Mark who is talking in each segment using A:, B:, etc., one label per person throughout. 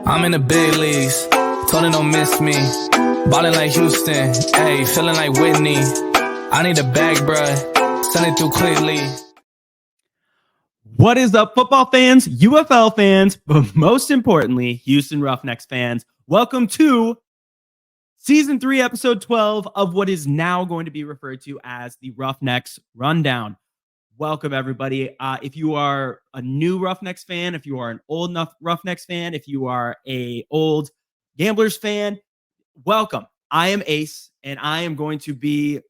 A: I'm in the big leagues, told her don't miss me. Ballin' like Houston, ayy, feeling like Whitney. I need a bag, bruh, send it through quickly.
B: What is up, football fans, UFL fans, but most importantly, Houston Roughnecks fans? Welcome to Season 3, Episode 12 of what is now going to be referred to as the Roughnecks Rundown. Welcome, everybody. If you are a new Roughnecks fan, if you are an old enough Roughnecks fan, if you are a old Gamblers fan, welcome. I am Ace, and I am going to be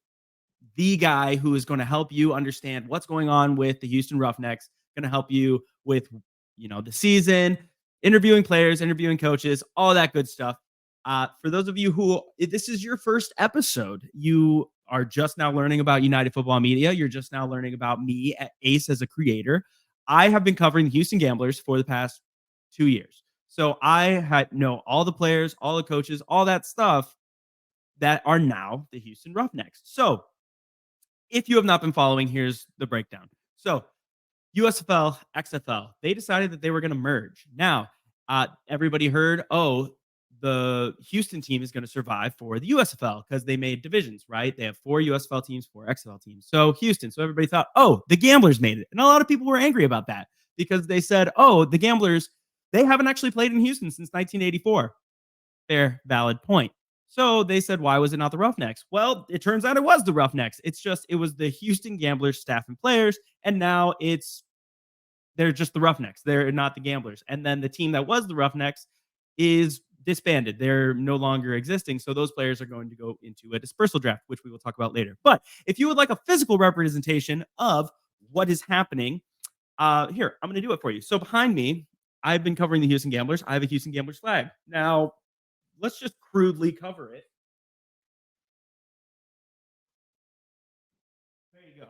B: the guy who is going to help you understand what's going on with the Houston Roughnecks, going to help you with, the season, interviewing players, interviewing coaches, all that good stuff. For those of you who, if this is your first episode, you are just now learning about United Football Media. You're just now learning about me, Ace, as a creator. I have been covering the Houston Gamblers for the past 2 years. So I know all the players, all the coaches, all that stuff that are now the Houston Roughnecks. So if you have not been following, here's the breakdown. So USFL XFL, they decided that they were going to merge. Now, everybody heard, the Houston team is going to survive for the USFL because they made divisions, right? They have 4 USFL teams, 4 XFL teams. So Houston. So everybody thought, the Gamblers made it. And a lot of people were angry about that because they said, the Gamblers, they haven't actually played in Houston since 1984. Fair, valid point. So they said, why was it not the Roughnecks? Well, it turns out it was the Roughnecks. It was the Houston Gamblers staff and players. And now they're just the Roughnecks. They're not the Gamblers. And then the team that was the Roughnecks is disbanded. They're no longer existing. So those players are going to go into a dispersal draft, which we will talk about later. But if you would like a physical representation of what is happening, here, I'm going to do it for you. So behind me, I've been covering the Houston Gamblers. I have a Houston Gamblers flag. Now, let's just crudely cover it. There you go.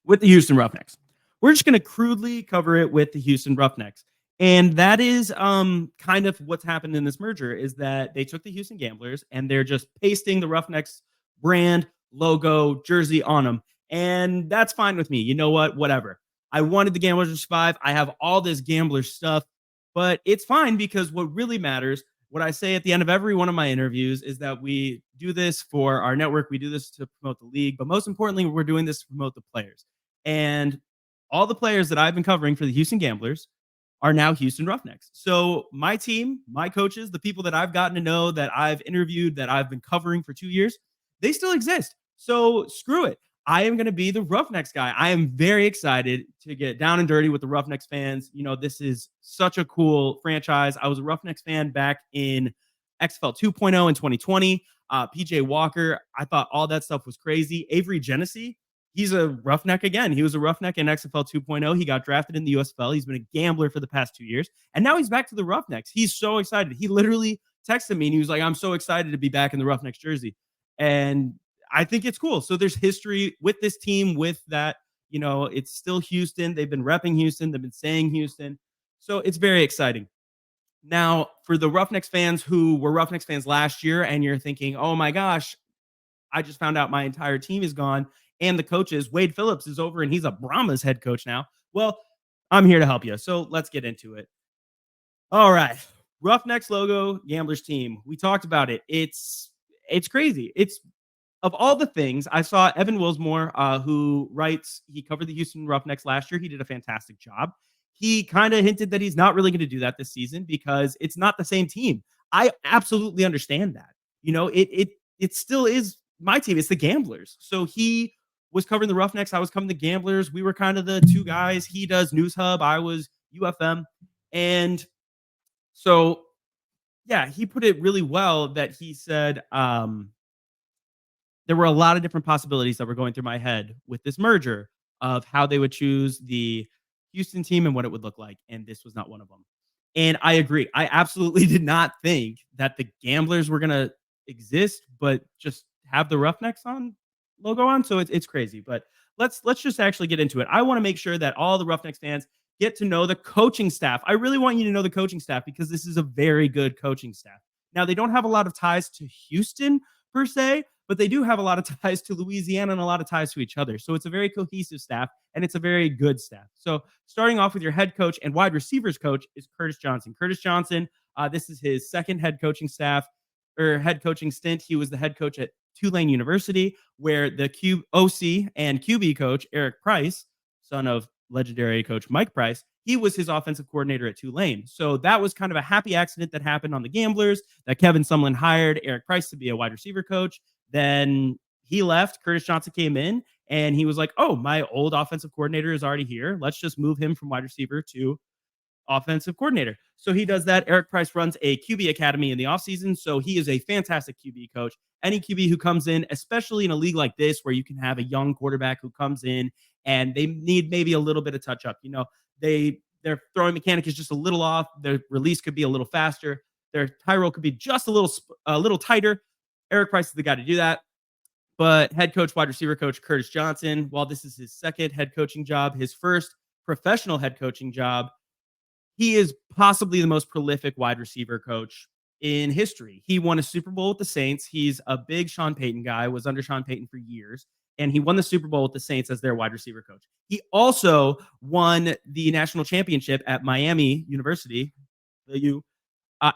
B: With the Houston Roughnecks. We're just going to crudely cover it with the Houston Roughnecks. And that is kind of what's happened in this merger is that they took the Houston Gamblers and they're just pasting the Roughnecks brand, logo, jersey on them. And that's fine with me. You know what? Whatever. I wanted the Gamblers to survive. I have all this Gambler stuff, but it's fine because what really matters, what I say at the end of every one of my interviews is that we do this for our network. We do this to promote the league, but most importantly, we're doing this to promote the players. And all the players that I've been covering for the Houston Gamblers are now Houston Roughnecks. So my team, my coaches, the people that I've gotten to know, that I've interviewed, that I've been covering for 2 years, they still exist. So screw it. I am going to be the Roughnecks guy. I am very excited to get down and dirty with the Roughnecks fans. This is such a cool franchise. I was a Roughnecks fan back in XFL 2.0 in 2020. PJ Walker, I thought all that stuff was crazy. Avery Genesee, he's a Roughneck again. He was a Roughneck in XFL 2.0. He got drafted in the USFL. He's been a gambler for the past 2 years. And now he's back to the Roughnecks. He's so excited. He literally texted me and he was like, I'm so excited to be back in the Roughnecks jersey. And I think it's cool. So there's history with this team, with that, it's still Houston. They've been repping Houston. They've been saying Houston. So it's very exciting. Now, for the Roughnecks fans who were Roughnecks fans last year, and you're thinking, oh my gosh, I just found out my entire team is gone. And the coaches, Wade Phillips is over and he's a Brahmas head coach now. Well, I'm here to help you. So let's get into it. All right. Roughnecks logo, Gamblers team. We talked about it. It's crazy. It's of all the things, I saw Evan Wilsmore, who writes, he covered the Houston Roughnecks last year. He did a fantastic job. He kind of hinted that he's not really going to do that this season because it's not the same team. I absolutely understand that. It still is my team. It's the Gamblers. So he was covering the Roughnecks. I was covering the Gamblers. We were kind of the two guys. He does News Hub. I was UFM. And so, yeah, he put it really well that he said, there were a lot of different possibilities that were going through my head with this merger of how they would choose the Houston team and what it would look like. And this was not one of them. And I agree. I absolutely did not think that the Gamblers were going to exist, but just have the Roughnecks logo on. So it's crazy. But let's just actually get into it. I want to make sure that all the Roughnecks fans get to know the coaching staff. I really want you to know the coaching staff because this is a very good coaching staff. Now, they don't have a lot of ties to Houston per se, but they do have a lot of ties to Louisiana and a lot of ties to each other. So it's a very cohesive staff, and it's a very good staff. So starting off with your head coach and wide receivers coach is Curtis Johnson. Curtis Johnson, This is his second head coaching stint. He was the head coach at Tulane University, where the OC and QB coach, Eric Price, son of legendary coach Mike Price, he was his offensive coordinator at Tulane. So that was kind of a happy accident that happened on the Gamblers, that Kevin Sumlin hired Eric Price to be a wide receiver coach. Then he left. Curtis Johnson came in, and he was like, oh, my old offensive coordinator is already here. Let's just move him from wide receiver to offensive coordinator. So he does that. Eric Price runs a QB academy in the offseason. So he is a fantastic QB coach. Any QB who comes in, especially in a league like this, where you can have a young quarterback who comes in and they need maybe a little bit of touch up. Their throwing mechanic is just a little off. Their release could be a little faster. Their tie roll could be just a little tighter. Eric Price is the guy to do that. But head coach, wide receiver coach Curtis Johnson, while this is his second head coaching job, his first professional head coaching job, he is possibly the most prolific wide receiver coach in history. He won a Super Bowl with the Saints. He's a big Sean Payton guy, was under Sean Payton for years, and he won the Super Bowl with the Saints as their wide receiver coach. He also won the national championship at Miami University, the U,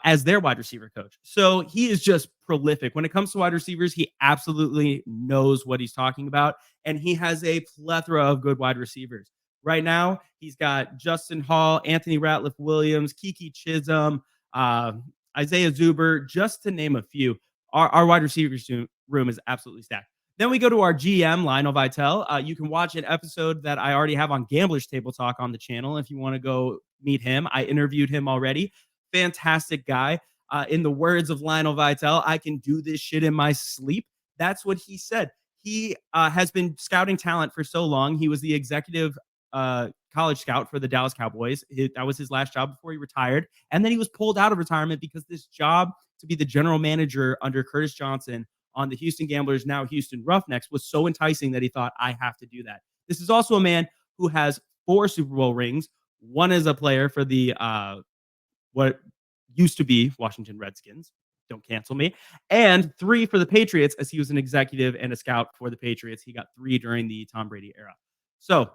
B: as their wide receiver coach. So he is just prolific. When it comes to wide receivers, he absolutely knows what he's talking about, and he has a plethora of good wide receivers. Right now, he's got Justin Hall, Anthony Ratliff-Williams, Kiki Chisholm, Isaiah Zuber, just to name a few. Our wide receivers room is absolutely stacked. Then we go to our GM, Lionel Vitale. You can watch an episode that I already have on Gamblers Table Talk on the channel if you want to go meet him. I interviewed him already. Fantastic guy. In the words of Lionel Vitale, I can do this shit in my sleep. That's what he said. He has been scouting talent for so long. He was the executive college scout for the Dallas Cowboys. That was his last job before he retired. And then he was pulled out of retirement because this job to be the general manager under Curtis Johnson on the Houston Gamblers, now Houston Roughnecks, was so enticing that he thought, I have to do that. This is also a man who has 4 Super Bowl rings, one as a player for the what used to be Washington Redskins. Don't cancel me. And 3 for the Patriots, as he was an executive and a scout for the Patriots. He got 3 during the Tom Brady era. So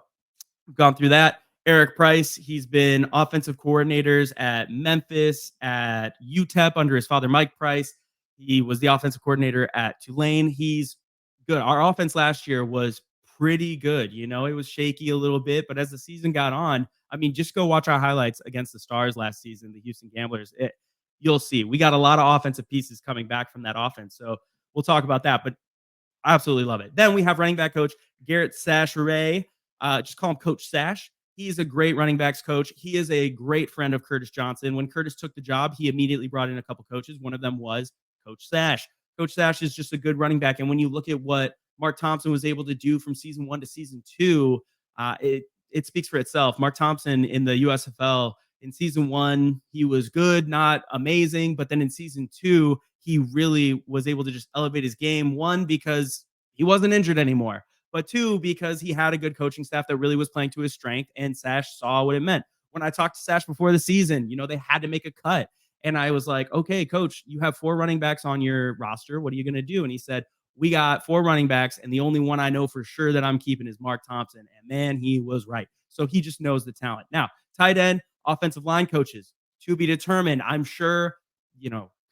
B: we've gone through that. Eric Price, he's been offensive coordinators at Memphis, at UTEP under his father, Mike Price. He was the offensive coordinator at Tulane. He's good. Our offense last year was pretty good. It was shaky a little bit, but as the season got on, I mean, just go watch our highlights against the Stars last season, the Houston Gamblers. You'll see. We got a lot of offensive pieces coming back from that offense. So we'll talk about that, but I absolutely love it. Then we have running back coach Garrett Sachere. Just call him Coach Sash. He's a great running backs coach. He is a great friend of Curtis Johnson. When Curtis took the job, he immediately brought in a couple coaches. One of them was Coach Sash. Coach Sash is just a good running back. And when you look at what Mark Thompson was able to do from season 1 to season 2, it speaks for itself. Mark Thompson in the USFL, in season 1, he was good, not amazing. But then in season 2, he really was able to just elevate his game. 1, because he wasn't injured anymore. But 2, because he had a good coaching staff that really was playing to his strength, and Sash saw what it meant. When I talked to Sash before the season, they had to make a cut. And I was like, okay, coach, you have 4 running backs on your roster. What are you going to do? And he said, we got 4 running backs, and the only one I know for sure that I'm keeping is Mark Thompson. And man, he was right. So he just knows the talent. Now, tight end, offensive line coaches, to be determined. I'm sure,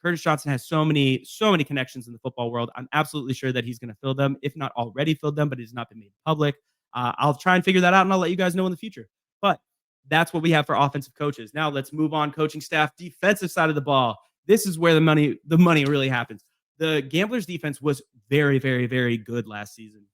B: Curtis Johnson has so many connections in the football world. I'm absolutely sure that he's going to fill them, if not already filled them, but it has not been made public. I'll try and figure that out, and I'll let you guys know in the future. But that's what we have for offensive coaches. Now let's move on. Coaching staff, defensive side of the ball. This is where the money really happens. The Gamblers defense was very, very, very good last season.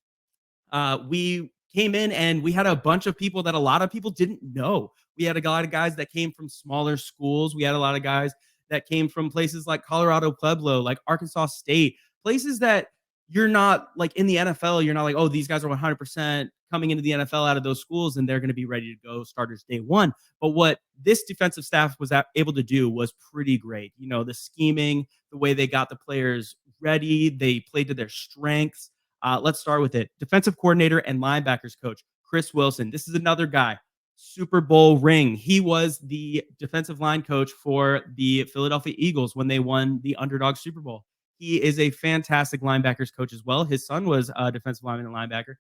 B: We came in and we had a bunch of people that a lot of people didn't know. We had a lot of guys that came from smaller schools. We had a lot of guys that came from places like Colorado Pueblo, like Arkansas State, places that you're not like in the NFL. You're not like, oh, these guys are 100% coming into the NFL out of those schools and they're going to be ready to go starters day one. But what this defensive staff was able to do was pretty great. The scheming, the way they got the players ready, they played to their strengths. Let's start with it. Defensive coordinator and linebackers coach, Chris Wilson. This is another guy. Super Bowl ring. He was the defensive line coach for the Philadelphia Eagles when they won the underdog Super Bowl. He is a fantastic linebackers coach as well. His son was a defensive lineman and linebacker.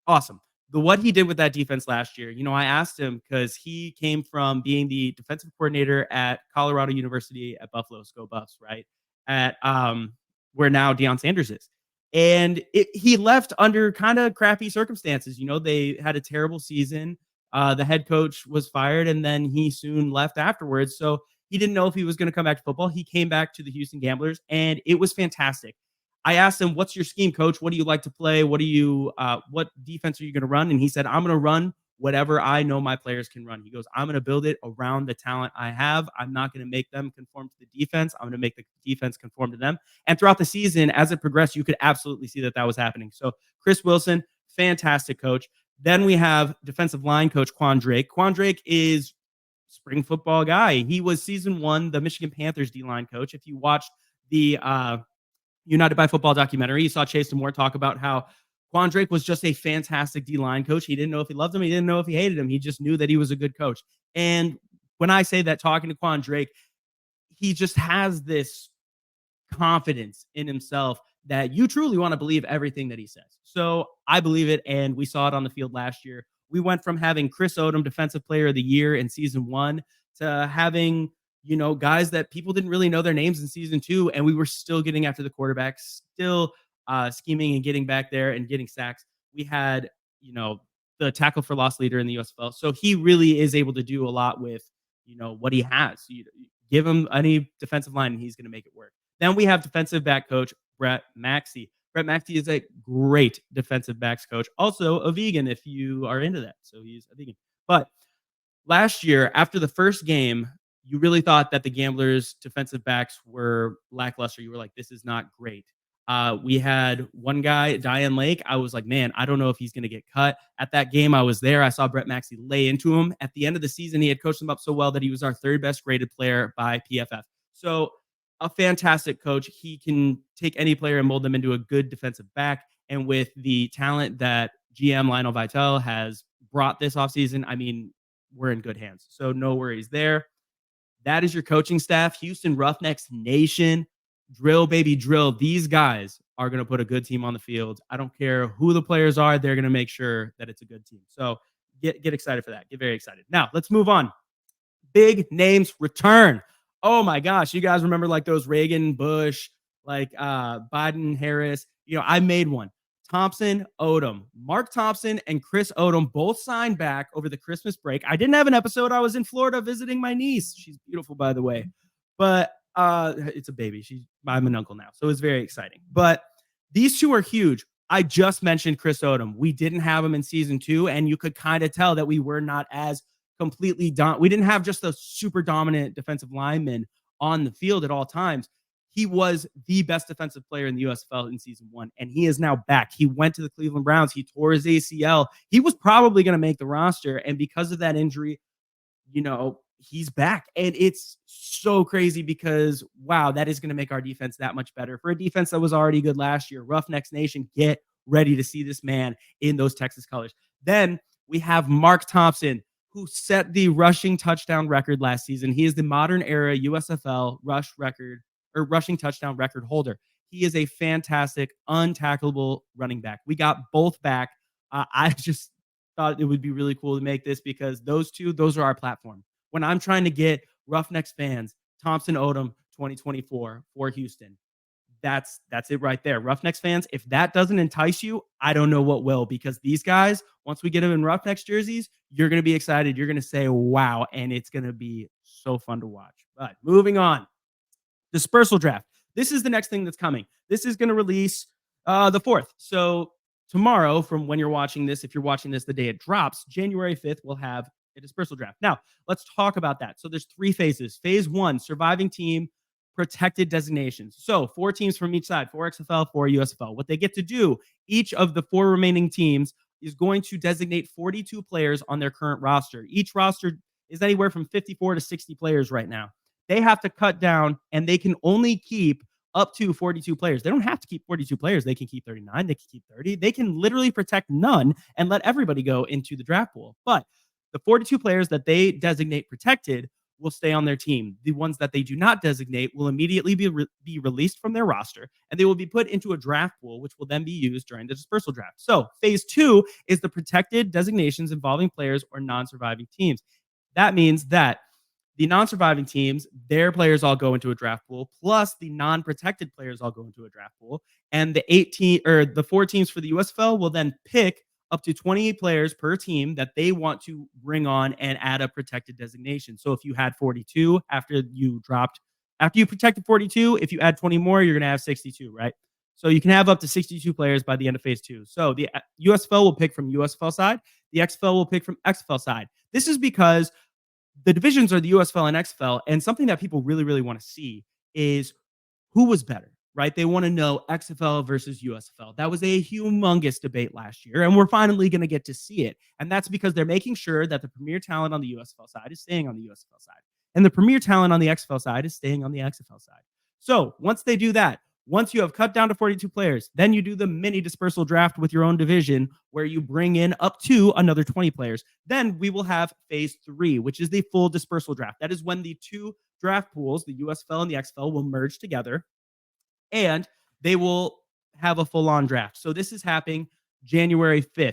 B: Awesome. what he did with that defense last year, I asked him because he came from being the defensive coordinator at Colorado University at Buffalo, Go Buffs, right? At where now Deion Sanders is. And he left under kind of crappy circumstances. They had a terrible season. The head coach was fired, and then he soon left afterwards. So he didn't know if he was going to come back to football. He came back to the Houston Gamblers, and it was fantastic. I asked him, "What's your scheme, coach? What do you like to play? What defense are you going to run?" And he said, "I'm going to run whatever I know my players can run." He goes, "I'm going to build it around the talent I have. I'm not going to make them conform to the defense. I'm going to make the defense conform to them." And throughout the season, as it progressed, you could absolutely see that was happening. So Chris Wilson, fantastic coach. Then we have defensive line coach Quan Drake. Quan Drake is spring football guy. He was season 1, the Michigan Panthers D-line coach. If you watched the United by Football documentary, you saw Chase Moore talk about how Quan Drake was just a fantastic D-line coach. He didn't know if he loved him. He didn't know if he hated him. He just knew that he was a good coach. And when I say that, talking to Quan Drake, he just has this confidence in himself that you truly want to believe everything that he says. So I believe it, and we saw it on the field last year. We went from having Chris Odom Defensive Player of the Year in season 1 to having guys that people didn't really know their names in season 2, and we were still getting after the quarterback, still scheming and getting back there and getting sacks. We had, the tackle for loss leader in the USFL. So he really is able to do a lot with, what he has. You give him any defensive line and he's going to make it work. Then we have defensive back coach Brett Maxey. Brett Maxey is a great defensive backs coach. Also a vegan if you are into that. So he's a vegan. But last year, after the first game, you really thought that the Gamblers defensive backs were lackluster. You were like, this is not great. We had one guy, Diane Lake. I was like, man, I don't know if he's going to get cut. At that game, I was there. I saw Brett Maxey lay into him. At the end of the season, he had coached him up so well that he was our 3rd best graded player by PFF. So a fantastic coach. He can take any player and mold them into a good defensive back. And with the talent that GM Lionel Vitale has brought this offseason, I mean, we're in good hands. So no worries there. That is your coaching staff. Houston Roughnecks Nation. Drill, baby, drill. These guys are going to put a good team on the field. I don't care who the players are. They're going to make sure that it's a good team. So get excited for that. Get very excited. Now, let's move on. Big names return. Oh, my gosh. You guys remember like those Reagan, Bush, like Biden, Harris. I made one. Thompson, Odom. Mark Thompson and Chris Odom both signed back over the Christmas break. I didn't have an episode. I was in Florida visiting my niece. She's beautiful, by the way. But it's a baby. I'm an uncle now, so it's very exciting. But these two are huge. I just mentioned Chris Odom. We didn't have him in season 2, and you could kind of tell that we were not as completely we didn't have just a super dominant defensive lineman on the field at all times. He was the best defensive player in the USFL in season 1, and he is now back. He went to the Cleveland Browns. He tore his ACL. He was probably going to make the roster, and because of that injury, he's back. And it's so crazy because, wow, that is going to make our defense that much better. For a defense that was already good last year, Roughnecks Nation, get ready to see this man in those Texas colors. Then we have Mark Thompson, who set the rushing touchdown record last season. He is the modern era USFL rushing touchdown record holder. He is a fantastic, untackleable running back. We got both back. I just thought it would be really cool to make this because those are our platform. When I'm trying to get Roughnecks fans, Thompson Odom 2024 for Houston, that's it right there. Roughnecks fans, if that doesn't entice you, I don't know what will, because these guys, once we get them in Roughnecks jerseys, you're going to be excited. You're going to say, wow, and it's going to be so fun to watch. But moving on, Dispersal draft. This is the next thing that's coming. This is going to release the 4th. So tomorrow, from when you're watching this, if you're watching this the day it drops, January 5th, we'll have a dispersal draft. Now, let's talk about that. So there's 3 phases. Phase 1, surviving team, protected designations. So 4 teams from each side, 4 XFL, 4 USFL. What they get to do, each of the 4 remaining teams is going to designate 42 players on their current roster. Each roster is anywhere from 54 to 60 players right now. They have to cut down, and they can only keep up to 42 players. They don't have to keep 42 players. They can keep 39. They can keep 30. They can literally protect none and let everybody go into the draft pool. But the 42 players that they designate protected will stay on their team. The ones that they do not designate will immediately be released from their roster, and they will be put into a draft pool, which will then be used during the dispersal draft. So phase 2 is the protected designations involving players or non-surviving teams. That means that the non-surviving teams, their players all go into a draft pool, plus the non-protected players all go into a draft pool. And the 4 teams for the USFL will then pick up to 28 players per team that they want to bring on and add a protected designation. So if you had 42 after you protected 42, if you add 20 more, you're going to have 62, right? So you can have up to 62 players by the end of phase 2. So the USFL will pick from USFL side. The XFL will pick from XFL side. This is because the divisions are the USFL and XFL, and something that people really, really want to see is who was better, right? They want to know XFL versus USFL. That was a humongous debate last year, and we're finally going to get to see it. And that's because they're making sure that the premier talent on the USFL side is staying on the USFL side, and the premier talent on the XFL side is staying on the XFL side. So once they do that, once you have cut down to 42 players, then you do the mini dispersal draft with your own division where you bring in up to another 20 players. Then we will have phase 3, which is the full dispersal draft. That is when the 2 draft pools, the USFL and the XFL, will merge together and they will have a full-on draft. So this is happening January 5th.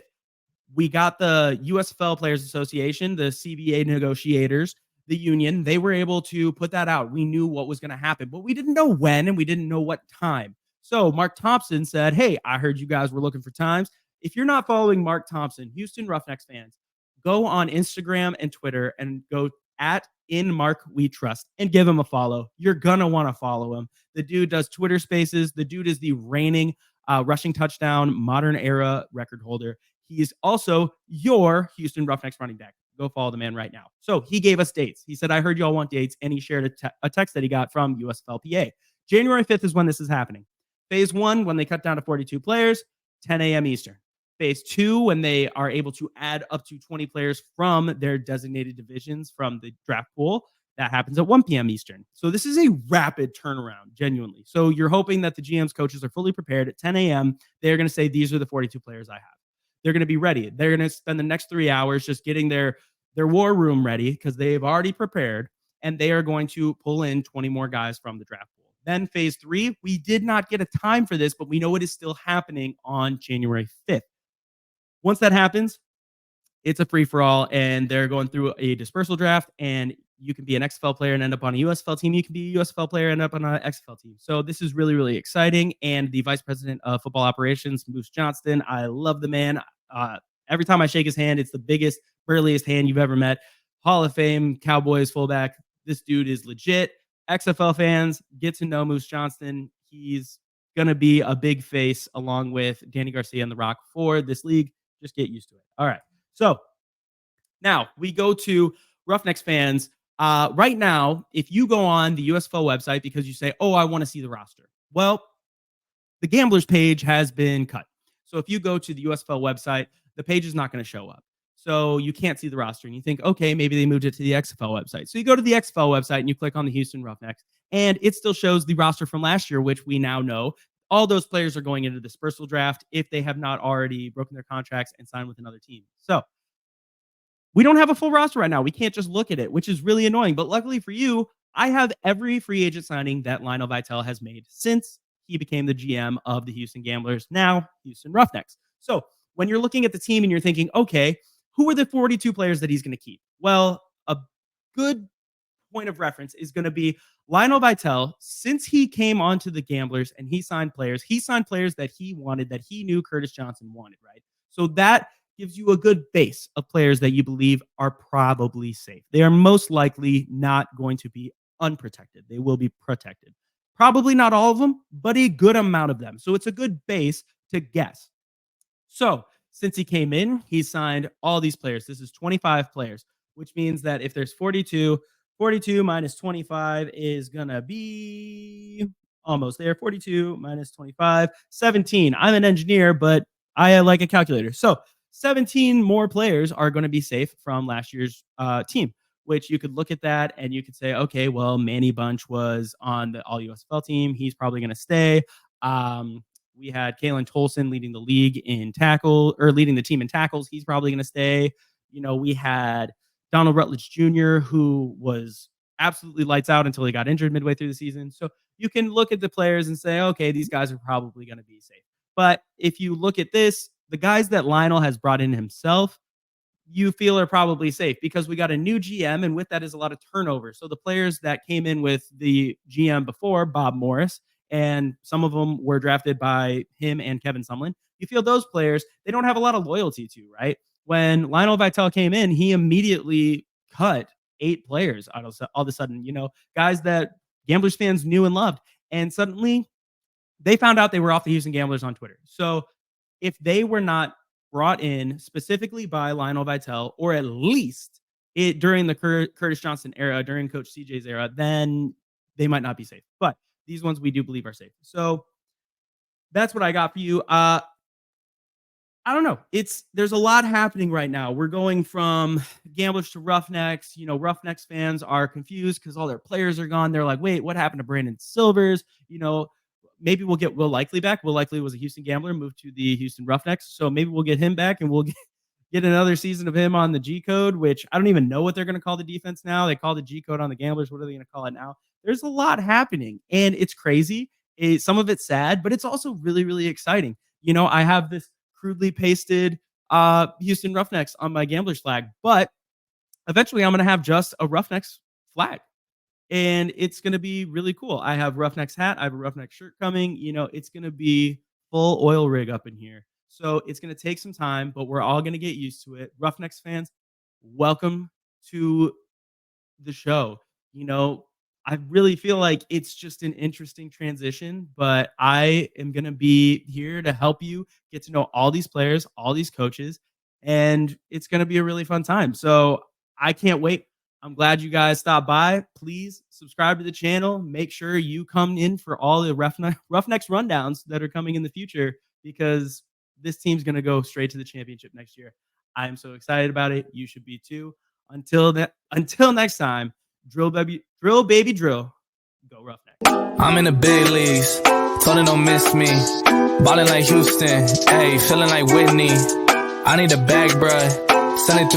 B: We got the USFL Players Association, the CBA negotiators, the union, they were able to put that out. We knew what was going to happen, but we didn't know when and we didn't know what time. So Mark Thompson said, hey, I heard you guys were looking for times. If you're not following Mark Thompson, Houston Roughnecks fans, go on Instagram and Twitter and go at @InMarkWeTrust and give him a follow. You're going to want to follow him. The dude does Twitter spaces. The dude is the reigning rushing touchdown modern era record holder. He's also your Houston Roughnecks running back. Go follow the man right now. So he gave us dates. He said, I heard y'all want dates, and he shared a text that he got from USFLPA. January 5th is when this is happening. Phase 1, when they cut down to 42 players, 10 a.m. Eastern. Phase 2, when they are able to add up to 20 players from their designated divisions from the draft pool, that happens at 1 p.m. Eastern. So this is a rapid turnaround, genuinely. So you're hoping that the GMs, coaches are fully prepared at 10 a.m. They're going to say, these are the 42 players I have. They're going to be ready. They're going to spend the next 3 hours just getting their war room ready because they've already prepared, and they are going to pull in 20 more guys from the draft pool. Then phase 3, we did not get a time for this, but we know it is still happening on January 5th. Once that happens, it's a free-for-all, and they're going through a dispersal draft, and you can be an XFL player and end up on a USFL team. You can be a USFL player and end up on an XFL team. So this is really, really exciting. And the vice president of football operations, Moose Johnston, I love the man. Every time I shake his hand, it's the biggest, burliest hand you've ever met. Hall of Fame, Cowboys fullback. This dude is legit. XFL fans, get to know Moose Johnston. He's going to be a big face along with Danny Garcia and The Rock for this league. Just get used to it. All right. So now we go to Roughnecks fans. Right now, if you go on the USFL website because you say, oh, I want to see the roster. Well, the Gamblers page has been cut. So if you go to the USFL website, the page is not going to show up. So you can't see the roster. And you think, okay, maybe they moved it to the XFL website. So you go to the XFL website and you click on the Houston Roughnecks, and it still shows the roster from last year, which we now know all those players are going into the dispersal draft if they have not already broken their contracts and signed with another team. So we don't have a full roster right now. We can't just look at it, which is really annoying. But luckily for you, I have every free agent signing that Lionel Vitale has made since he became the GM of the Houston Gamblers, now Houston Roughnecks. So when you're looking at the team and you're thinking, okay, who are the 42 players that he's going to keep? Well, a good point of reference is going to be Lionel Vitale. Since he came onto the Gamblers and he signed players that he wanted, that he knew Curtis Johnson wanted, right? So that gives you a good base of players that you believe are probably safe. They are most likely not going to be unprotected. They will be protected. Probably not all of them, but a good amount of them. So it's a good base to guess. So since he came in, he signed all these players. This is 25 players, which means that if there's 42 minus 25 is going to be almost there. 42 minus 25, 17. I'm an engineer, but I like a calculator. So 17 more players are going to be safe from last year's team, which you could look at that and you could say, okay, well, Manny Bunch was on the all-USFL team. He's probably going to stay. We had Kalen Tolson leading the league in leading the team in tackles. He's probably going to stay. You know, we had Donald Rutledge Jr., who was absolutely lights out until he got injured midway through the season. So you can look at the players and say, okay, these guys are probably going to be safe. But if you look at this, the guys that Lionel has brought in himself, you feel are probably safe because we got a new GM, and with that is a lot of turnover. So the players that came in with the GM before, Bob Morris, and some of them were drafted by him and Kevin Sumlin, you feel those players, they don't have a lot of loyalty to, right? When Lionel Vitale came in, he immediately cut 8 players all of a sudden, guys that Gamblers fans knew and loved. And suddenly they found out they were off the Houston Gamblers on Twitter. So if they were not brought in specifically by Lionel Vitale, or at least during the Curtis Johnson era, during Coach CJ's era, then they might not be safe. But these ones we do believe are safe. So that's what I got for you. I don't know. There's a lot happening right now. We're going from Gamblers to Roughnecks. Roughnecks fans are confused because all their players are gone. They're like, wait, what happened to Brandon Silvers? Maybe we'll get Will Likely back. Will Likely was a Houston Gambler, moved to the Houston Roughnecks. So maybe we'll get him back and we'll get another season of him on the G code, which I don't even know what they're going to call the defense now. They call the G code on the Gamblers. What are they going to call it now? There's a lot happening and it's crazy. Some of it's sad, but it's also really, really exciting. I have this crudely pasted Houston Roughnecks on my Gamblers flag, but eventually I'm going to have just a Roughnecks flag. And it's going to be really cool. I have Roughnecks hat. I have a Roughnecks shirt coming. It's going to be full oil rig up in here. So it's going to take some time, but we're all going to get used to it. Roughnecks fans, welcome to the show. I really feel like it's just an interesting transition, but I am going to be here to help you get to know all these players, all these coaches, and it's going to be a really fun time. So I can't wait. I'm glad you guys stopped by. Please subscribe to the channel. Make sure you come in for all the Roughnecks rundowns that are coming in the future because this team's going to go straight to the championship next year. I am so excited about it. You should be too. Until next time, drill baby drill. Go Roughnecks.
A: I'm in the big leagues. Told her don't miss me. Ballin' like Houston. Hey, feeling like Whitney. I need a bag, bruh. Send it through.